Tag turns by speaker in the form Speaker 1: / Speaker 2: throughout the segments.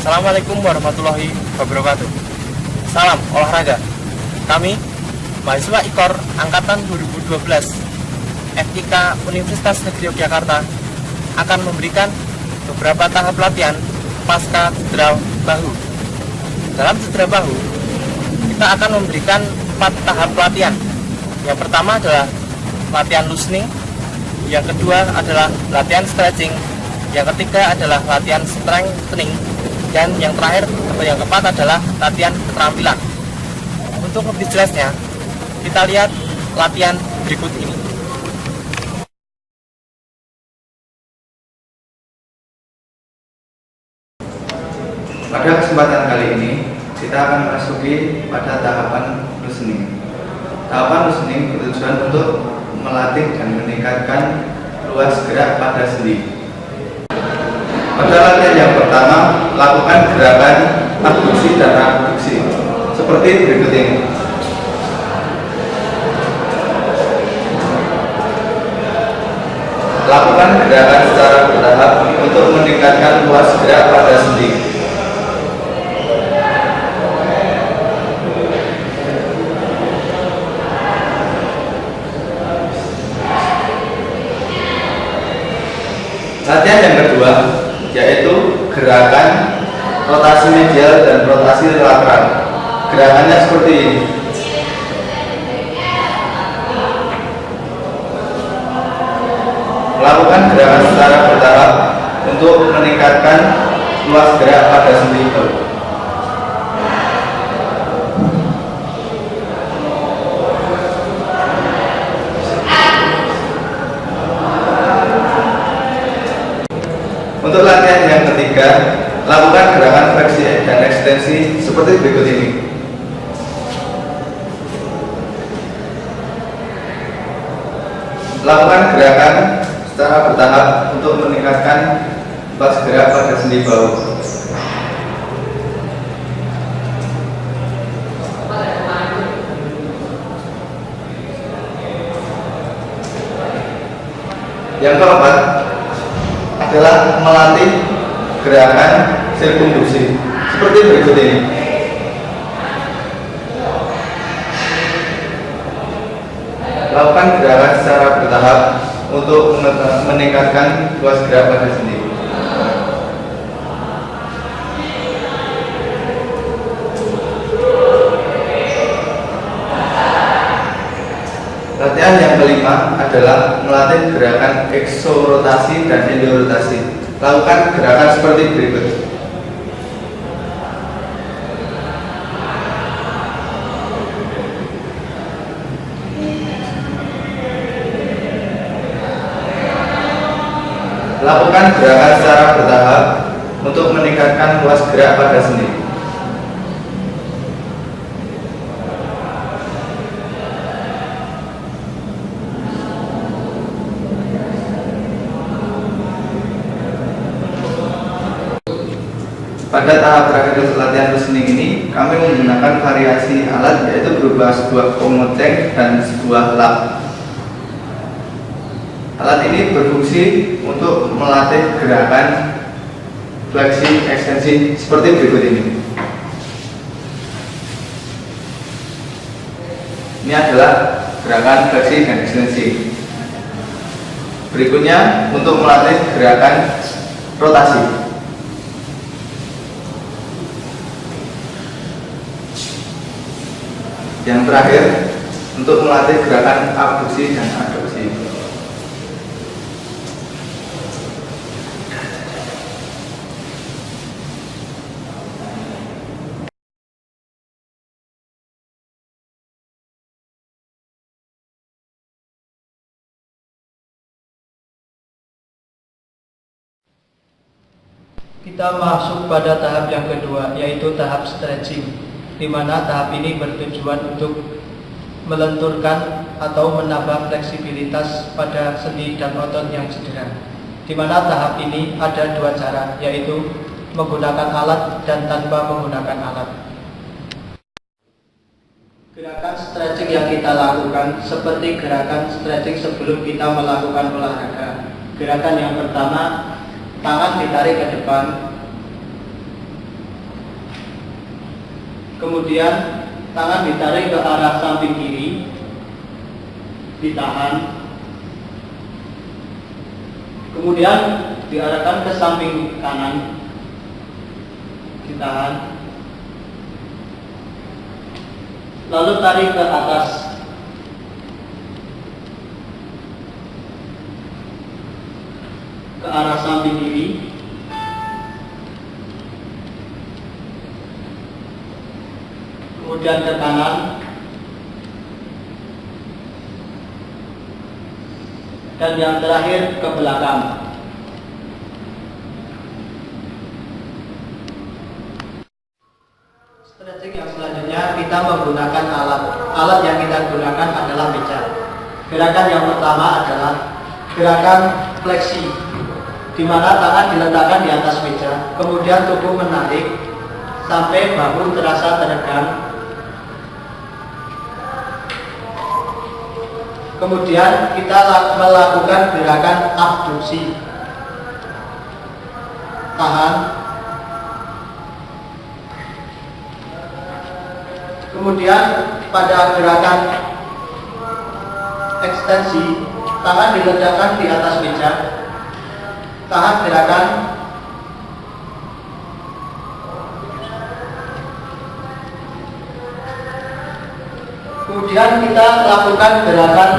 Speaker 1: Assalamualaikum warahmatullahi wabarakatuh. Salam olahraga. Kami, mahasiswa IKOR Angkatan 2012 FIK Universitas Negeri Yogyakarta akan memberikan beberapa tahap latihan pasca cedera bahu. Dalam cedera bahu, kita akan memberikan 4 tahap latihan. Yang pertama adalah latihan loosening, yang kedua adalah latihan stretching, yang ketiga adalah latihan strengthening, dan yang terakhir atau yang keempat adalah latihan keterampilan. Untuk lebih jelasnya, kita lihat latihan berikut ini.
Speaker 2: Pada kesempatan kali ini, kita akan memasuki pada tahapan loosening. Tahapan loosening bertujuan untuk melatih dan meningkatkan luas gerak pada sendi. Pada latihan yang pertama, lakukan gerakan abduksi dan abduksi seperti berikut ini. Lakukan gerakan secara bertahap untuk meningkatkan luas gerak pada sendi. Latihan yang kedua yaitu gerakan rotasi medial dan rotasi lateral. Gerakannya seperti ini. Melakukan gerakan secara bertahap untuk meningkatkan luas gerak pada sendi bahu. Untuk latihan yang ketiga, lakukan gerakan fleksi dan ekstensi seperti berikut ini. Lakukan gerakan secara bertahap untuk meningkatkan luas gerak pada sendi bahu. Yang keempat adalah melatih gerakan sirkumduksi seperti berikut ini. Lakukan gerakan secara bertahap untuk meningkatkan luas gerak pada sendi. Latihan yang kelima adalah melatih gerakan eksorotasi dan endorotasi. Lakukan gerakan seperti berikut. Lakukan gerakan secara bertahap untuk meningkatkan luas gerak pada sendi. Pada tahap terakhir latihan loosening ini, kami menggunakan variasi alat yaitu berupa sebuah komoceng dan sebuah lap. Alat ini berfungsi untuk melatih gerakan fleksi ekstensi seperti berikut ini. Ini adalah gerakan fleksi dan ekstensi. Berikutnya untuk melatih gerakan rotasi. Yang terakhir untuk melatih gerakan abduksi dan adduksi.
Speaker 3: Kita masuk pada tahap yang kedua, yaitu tahap stretching, di mana tahap ini bertujuan untuk melenturkan atau menambah fleksibilitas pada sendi dan otot yang cedera. Di mana tahap ini ada 2 cara, yaitu menggunakan alat dan tanpa menggunakan alat. Gerakan stretching yang kita lakukan seperti gerakan stretching sebelum kita melakukan olahraga. Gerakan yang pertama, tangan ditarik ke depan, Kemudian tangan ditarik ke arah samping kiri, ditahan. Kemudian diarahkan ke samping kanan, ditahan. Lalu tarik ke atas. Ke arah samping kiri. Kemudian ke kanan. Dan yang terakhir ke belakang. Stretching yang selanjutnya kita menggunakan alat. Alat yang kita gunakan adalah meja. Gerakan yang pertama adalah gerakan fleksi, di mana tangan diletakkan di atas meja, kemudian tubuh menarik sampai bahu terasa teregang. Kemudian kita melakukan gerakan abduksi. Tahan. Kemudian pada gerakan ekstensi, tangan diletakkan di atas meja. Tahan gerakan. Kemudian kita lakukan gerakan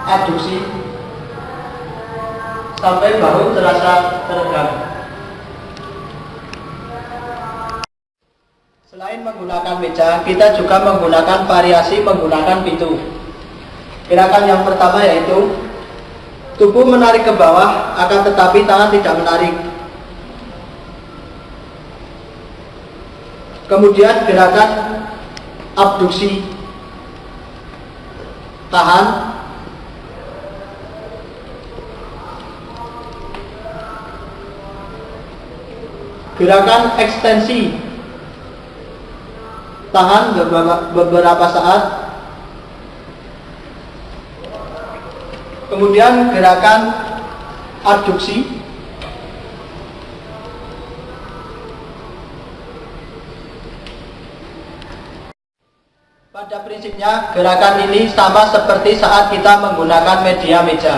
Speaker 3: abduksi sampai bahu terasa teregang. Selain menggunakan meja, kita juga menggunakan variasi menggunakan pintu. Gerakan yang pertama yaitu tubuh menarik ke bawah, akan tetapi tangan tidak menarik. Kemudian gerakan abduksi. Tahan. Gerakan ekstensi. Tahan beberapa saat. Kemudian gerakan abduksi. Pada prinsipnya gerakan ini sama seperti saat kita menggunakan media meja.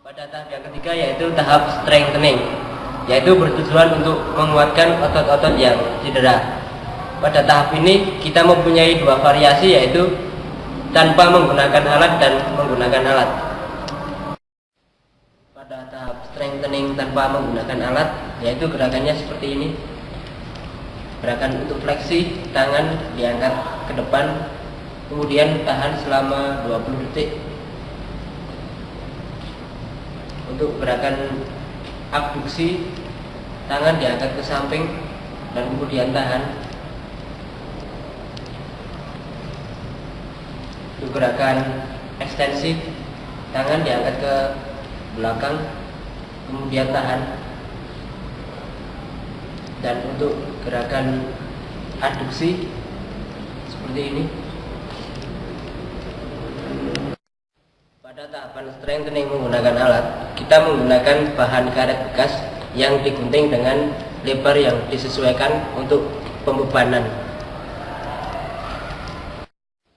Speaker 4: Pada tahap yang ketiga yaitu tahap strengthening, yaitu bertujuan untuk menguatkan otot-otot yang cedera. Pada tahap ini kita mempunyai dua variasi, yaitu tanpa menggunakan alat dan menggunakan alat. Pada tahap strengthening tanpa menggunakan alat, yaitu gerakannya seperti ini. Gerakan untuk fleksi, tangan diangkat ke depan, kemudian tahan selama 20 detik. Untuk gerakan abduksi, tangan diangkat ke samping dan kemudian tahan. Untuk gerakan ekstensi, tangan diangkat ke belakang, kemudian tahan. Dan untuk gerakan adduksi seperti ini. Pada tahapan strengthening menggunakan alat, kita menggunakan bahan karet bekas yang digunting dengan lebar yang disesuaikan untuk pembebanan.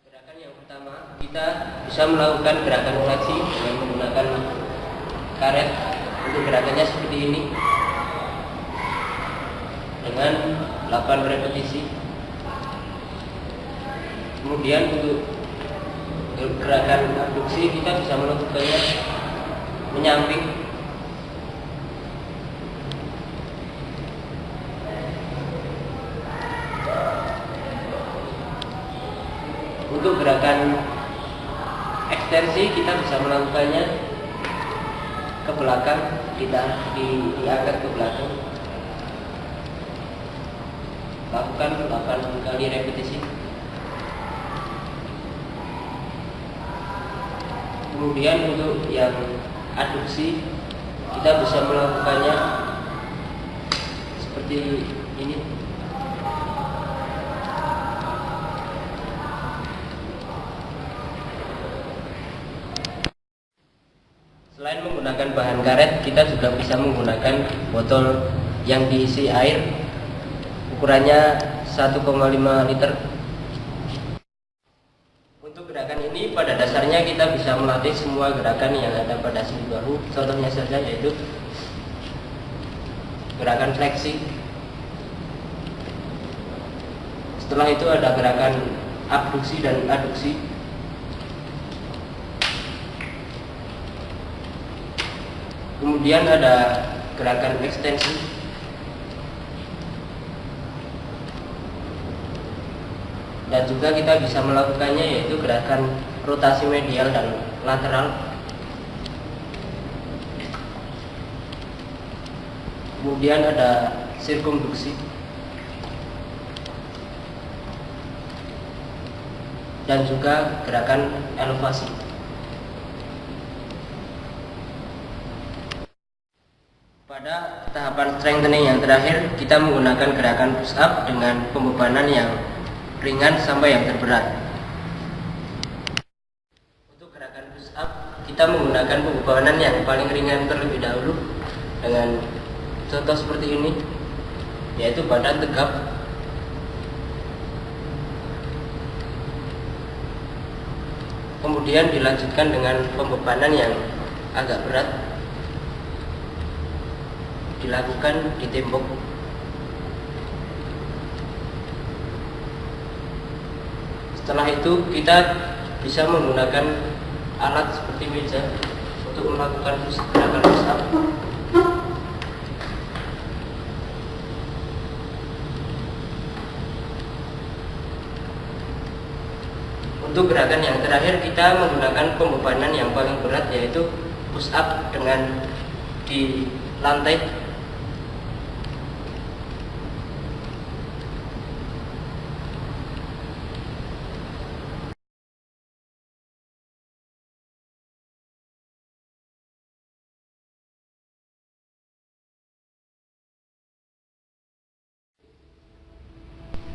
Speaker 4: Gerakan yang pertama, kita bisa melakukan gerakan fleksi dengan menggunakan karet. Untuk gerakannya seperti ini dengan 8 repetisi. Kemudian untuk gerakan abduksi kita bisa melakukannya menyamping. Untuk gerakan ekstensi kita bisa melakukannya ke belakang, diangkat ke belakang. Lakukan 8 kali repetisi. Kemudian untuk yang adduksi kita bisa melakukannya seperti ini. Selain menggunakan bahan karet, kita juga bisa menggunakan botol yang diisi air ukurannya 1,5 liter. Untuk gerakan ini pada dasarnya kita bisa melatih semua gerakan yang ada pada sendi bahu. Contohnya saja yaitu gerakan fleksi. Setelah itu ada gerakan abduksi dan aduksi. Kemudian ada gerakan ekstensi. Dan juga kita bisa melakukannya yaitu gerakan rotasi medial dan lateral. Kemudian ada sirkumduksi. Dan juga gerakan elevasi. Pada tahapan strengthening yang terakhir, kita menggunakan gerakan push up dengan pembebanan yang ringan sampai yang terberat. Untuk gerakan push up, kita menggunakan pembebanan yang paling ringan terlebih dahulu dengan contoh seperti ini, yaitu badan tegap. Kemudian dilanjutkan dengan pembebanan yang agak berat, dilakukan di tembok. Setelah itu kita bisa menggunakan alat seperti meja untuk melakukan gerakan push up. Untuk gerakan yang terakhir kita menggunakan pembebanan yang paling berat yaitu push up dengan di lantai.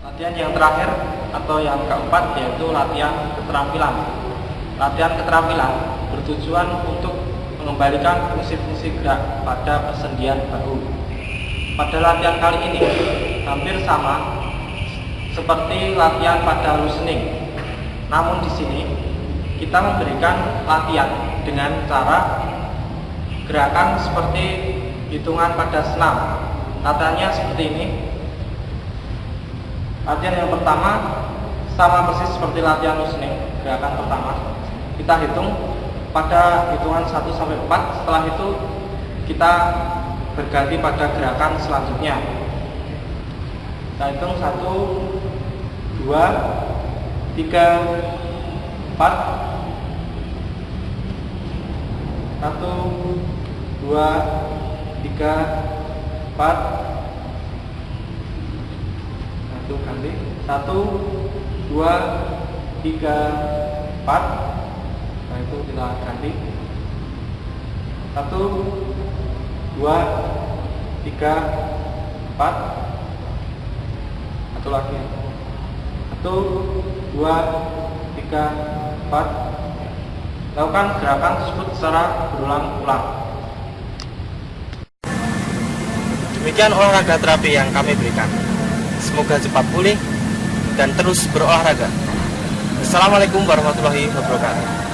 Speaker 5: Latihan yang terakhir atau yang keempat yaitu latihan keterampilan. Latihan keterampilan bertujuan untuk mengembalikan fungsi-fungsi gerak pada persendian bahu. Pada latihan kali ini hampir sama seperti latihan pada loosening. Namun di sini kita memberikan latihan dengan cara gerakan seperti hitungan pada senam. Latihannya seperti ini. Latihan yang pertama sama persis seperti latihan loosening. Gerakan pertama kita hitung pada hitungan 1 sampai 4. Setelah itu kita berganti pada gerakan selanjutnya. Kita hitung 1, 2, 3, 4. 1, 2, 3, 4. 1, 2, 3, 4. Itu ganti 1, 2, 3, 4. Nah itu kita ganti 1, 2, 3, 4. Satu lagi 1, 2, 3, 4. Lakukan gerakan tersebut secara berulang-ulang.
Speaker 1: Demikian olahraga terapi yang kami berikan. Semoga cepat pulih dan terus berolahraga. Assalamualaikum warahmatullahi wabarakatuh.